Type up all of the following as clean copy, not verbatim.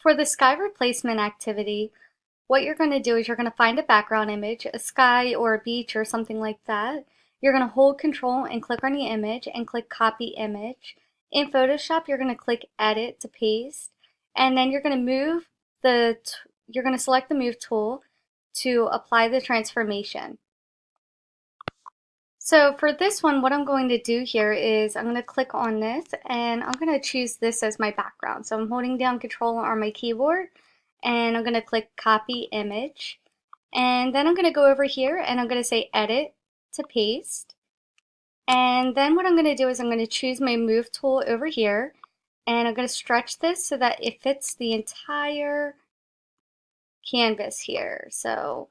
For the sky replacement activity, what you're going to do is you're going to find a background image, a sky or a beach or something like that. You're going to hold control and click on the image and click copy image. In Photoshop, you're going to click edit to paste, and then you're going to you're going to select the move tool to apply the transformation. So for this one, what I'm going to do here is I'm going to click on this and I'm going to choose this as my background. So I'm holding down control on my keyboard and I'm going to click copy image. And then I'm going to go over here and I'm going to say edit to paste. And then what I'm going to do is I'm going to choose my move tool over here and I'm going to stretch this so that it fits the entire canvas here. So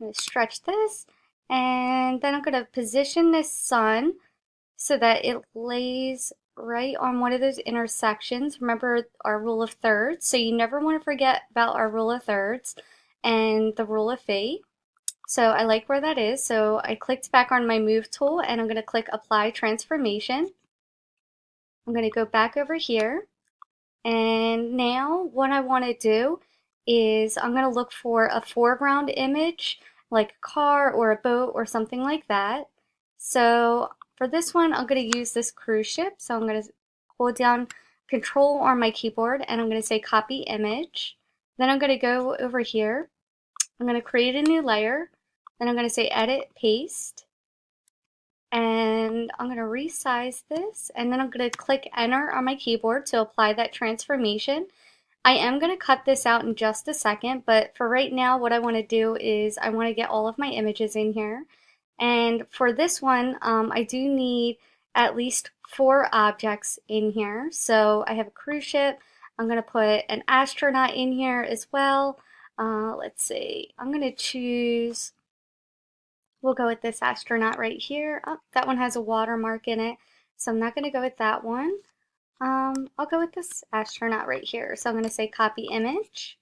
I'm going to stretch this. And then I'm going to position this sun so that it lays right on one of those intersections. Remember our rule of thirds, so you never want to forget about our rule of thirds and the rule of fate. So I like where that is, so I clicked back on my move tool and I'm going to click apply transformation. I'm going to go back over here, and now what I want to do is I'm going to look for a foreground image like a car or a boat or something like that. So for this one, I'm going to use this cruise ship. So I'm going to hold down control on my keyboard and I'm going to say copy image. Then I'm going to go over here. I'm going to create a new layer. Then I'm going to say edit, paste. And I'm going to resize this. And then I'm going to click enter on my keyboard to apply that transformation. I am going to cut this out in just a second, but for right now, what I want to do is I want to get all of my images in here. And for this one, I do need at least 4 objects in here. So I have a cruise ship. I'm going to put an astronaut in here as well. Let's see. I'm going to choose, we'll go with this astronaut right here. Oh, that one has a watermark in it, so I'm not going to go with that one. I'll go with this astronaut right here. So I'm going to say copy image.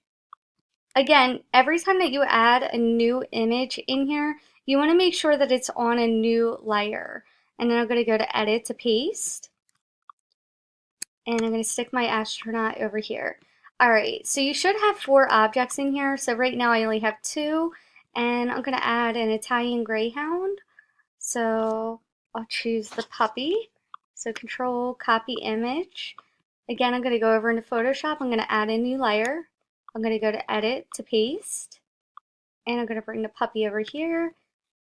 Again, every time that you add a new image in here, you want to make sure that it's on a new layer. And then I'm going to go to edit to paste. And I'm going to stick my astronaut over here. Alright, so you should have 4 objects in here. So right now I only have 2. And I'm going to add an Italian Greyhound. So I'll choose the puppy. So control, copy image. Again, I'm going to go over into Photoshop. I'm going to add a new layer. I'm going to go to edit to paste. And I'm going to bring the puppy over here.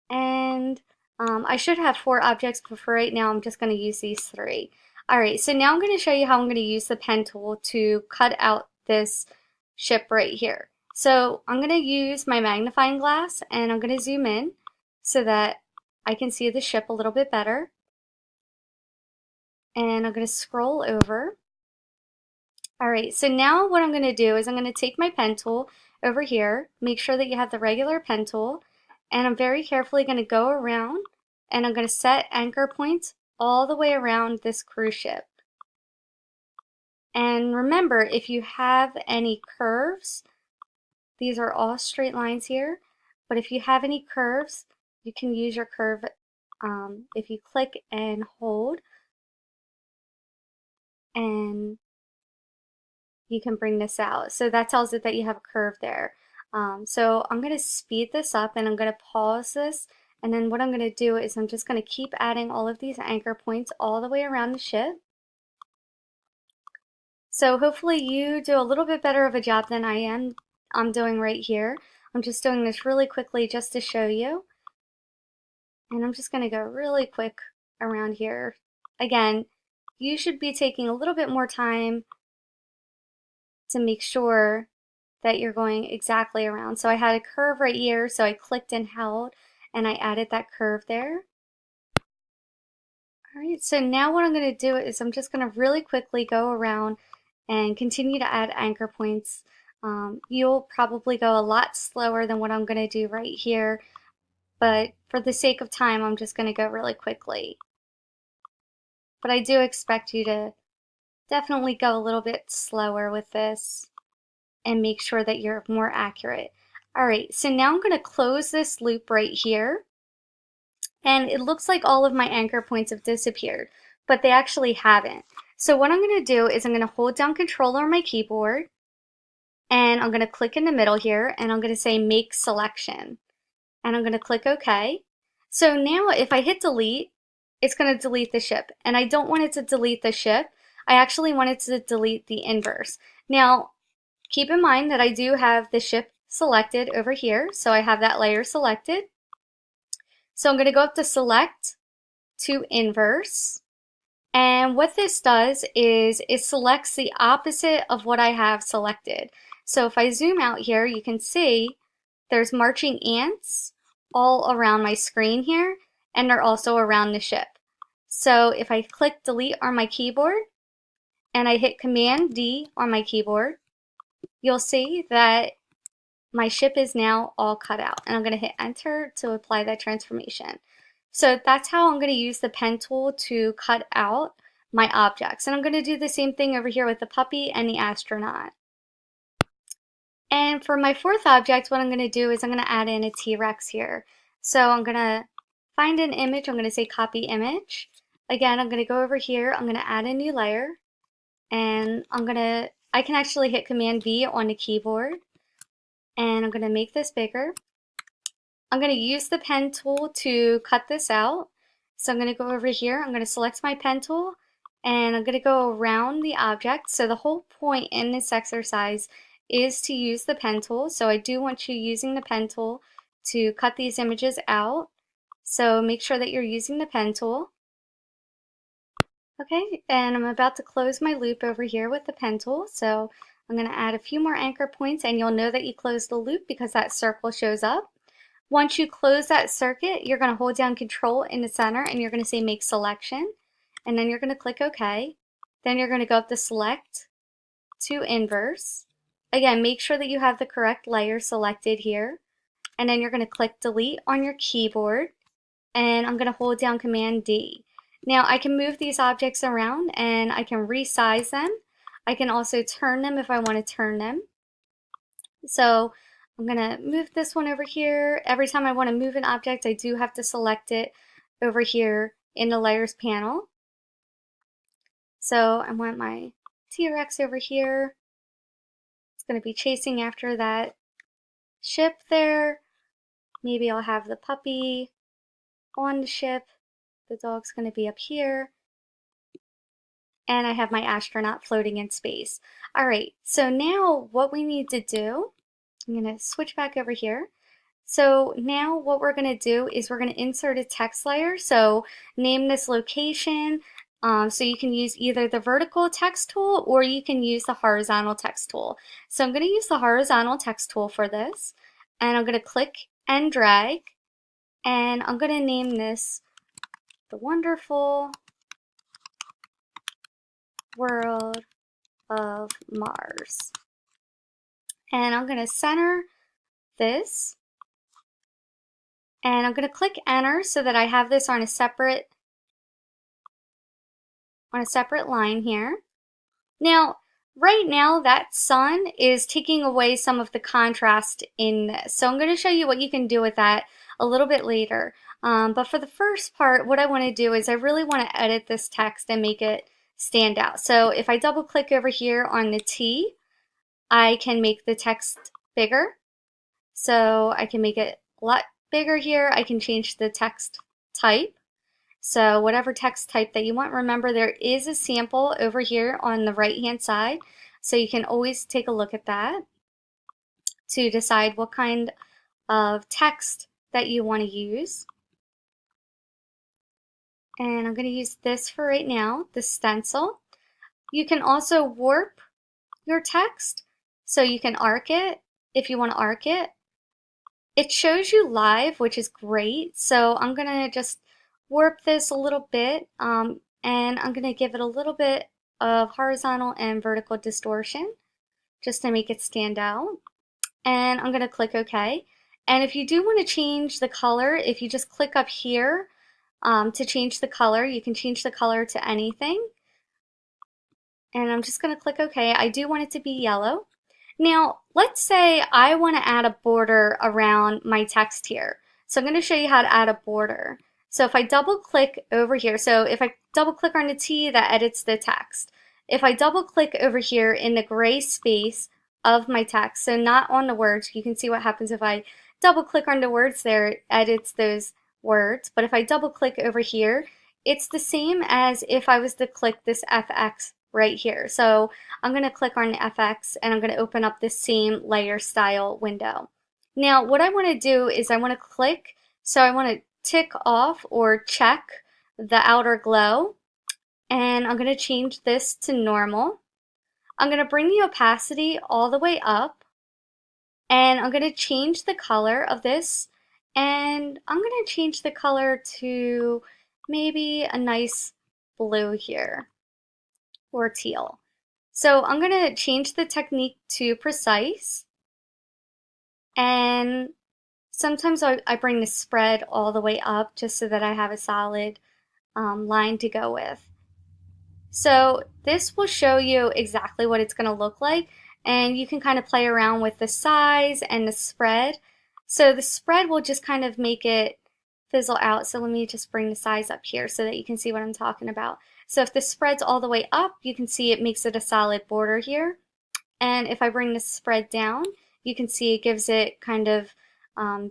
And I should have 4 objects, but for right now I'm just going to use these 3. Alright, so now I'm going to show you how I'm going to use the pen tool to cut out this ship right here. So I'm going to use my magnifying glass and I'm going to zoom in so that I can see the ship a little bit better. And I'm going to scroll over. Alright, so now what I'm going to do is I'm going to take my pen tool over here, make sure that you have the regular pen tool, and I'm very carefully going to go around and I'm going to set anchor points all the way around this cruise ship. And remember, if you have any curves, these are all straight lines here, but if you have any curves, you can use your curve if you click and hold, and you can bring this out. So that tells it that you have a curve there. So I'm going to speed this up and I'm going to pause this, and then what I'm going to do is I'm just going to keep adding all of these anchor points all the way around the ship. So hopefully you do a little bit better of a job than I'm doing right here. I'm just doing this really quickly just to show you. And I'm just going to go really quick around here. Again, you should be taking a little bit more time to make sure that you're going exactly around. So I had a curve right here, so I clicked and held, and I added that curve there. Alright, so now what I'm going to do is I'm just going to really quickly go around and continue to add anchor points. You'll probably go a lot slower than what I'm going to do right here, but for the sake of time, I'm just going to go really quickly. But I do expect you to definitely go a little bit slower with this and make sure that you're more accurate. Alright, so now I'm going to close this loop right here. And it looks like all of my anchor points have disappeared, but they actually haven't. So what I'm going to do is I'm going to hold down Control on my keyboard, and I'm going to click in the middle here and I'm going to say make selection and I'm going to click OK. So now if I hit delete, it's going to delete the ship, and I don't want it to delete the ship. I actually want it to delete the inverse. Now keep in mind that I do have the ship selected over here, so I have that layer selected. So I'm going to go up to select to inverse. And what this does is it selects the opposite of what I have selected. So if I zoom out here, you can see there's marching ants all around my screen here, and they're also around the ship. So if I click delete on my keyboard and I hit Command D on my keyboard, you'll see that my ship is now all cut out, and I'm going to hit enter to apply that transformation. So that's how I'm going to use the pen tool to cut out my objects. And I'm going to do the same thing over here with the puppy and the astronaut. And for my fourth object, what I'm going to do is I'm going to add in a T-Rex here. So I'm going to find an image, I'm going to say copy image. Again, I'm going to go over here, I'm going to add a new layer, and I can actually hit Command V on the keyboard, and I'm going to make this bigger. I'm going to use the pen tool to cut this out. So I'm going to go over here, I'm going to select my pen tool, and I'm going to go around the object. So the whole point in this exercise is to use the pen tool. So I do want you using the pen tool to cut these images out. So make sure that you're using the pen tool. Okay, and I'm about to close my loop over here with the pen tool. So I'm going to add a few more anchor points, and you'll know that you closed the loop because that circle shows up. Once you close that circuit, you're going to hold down Control in the center and you're going to say make selection, and then you're going to click OK. Then you're going to go up to select to inverse. Again, make sure that you have the correct layer selected here, and then you're going to click delete on your keyboard, and I'm going to hold down Command D. Now I can move these objects around and I can resize them. I can also turn them if I want to turn them. So I'm going to move this one over here. Every time I want to move an object, I do have to select it over here in the layers panel. So I want my T-Rex over here. It's going to be chasing after that ship there. Maybe I'll have the puppy on the ship. The dog's going to be up here. And I have my astronaut floating in space. All right, so now what we need to do, I'm going to switch back over here. So now what we're going to do is we're going to insert a text layer. So name this location. So you can use either the vertical text tool or you can use the horizontal text tool. So I'm going to use the horizontal text tool for this. And I'm going to click and drag. And I'm going to name this The Wonderful World of Mars. And I'm going to center this, and I'm going to click enter so that I have this on a separate line here. Now right now that sun is taking away some of the contrast in this, so I'm going to show you what you can do with that a little bit later. But for the first part, what I want to do is I really want to edit this text and make it stand out. So if I double click over here on the T, I can make the text bigger. So I can make it a lot bigger here. I can change the text type. So whatever text type that you want. Remember, there is a sample over here on the right hand side, so you can always take a look at that to decide what kind of text that you want to use. And I'm going to use this for right now, the stencil. You can also warp your text, so you can arc it if you want to arc it. It shows you live, which is great, so I'm going to just warp this a little bit, and I'm going to give it a little bit of horizontal and vertical distortion just to make it stand out. And I'm going to click OK. And if you do want to change the color, if you just click up here to change the color, you can change the color to anything. And I'm just going to click OK. I do want it to be yellow. Now, let's say I want to add a border around my text here. So I'm going to show you how to add a border. So if I double click over here, so if I double click on the T, that edits the text. If I double click over here in the gray space of my text, so not on the words. You can see what happens if I double click on the words there, it edits those words. But if I double click over here, it's the same as if I was to click this FX right here. So I'm going to click on FX and I'm going to open up the same layer style window. Now what I want to do is I want to click, so I want to tick off or check the outer glow, and I'm going to change this to normal. I'm going to bring the opacity all the way up, and I'm going to change the color of this, and I'm going to change the color to maybe a nice blue here, or teal. So I'm going to change the technique to precise, and sometimes I bring the spread all the way up just so that I have a solid line to go with. So this will show you exactly what it's going to look like, and you can kind of play around with the size and the spread. So the spread will just kind of make it fizzle out. So let me just bring the size up here so that you can see what I'm talking about. So if the spread's all the way up, you can see it makes it a solid border here. And if I bring the spread down, you can see it gives it kind of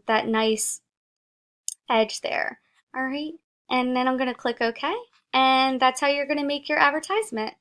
that nice edge there. All right, and then I'm going to click OK, and that's how you're going to make your advertisement.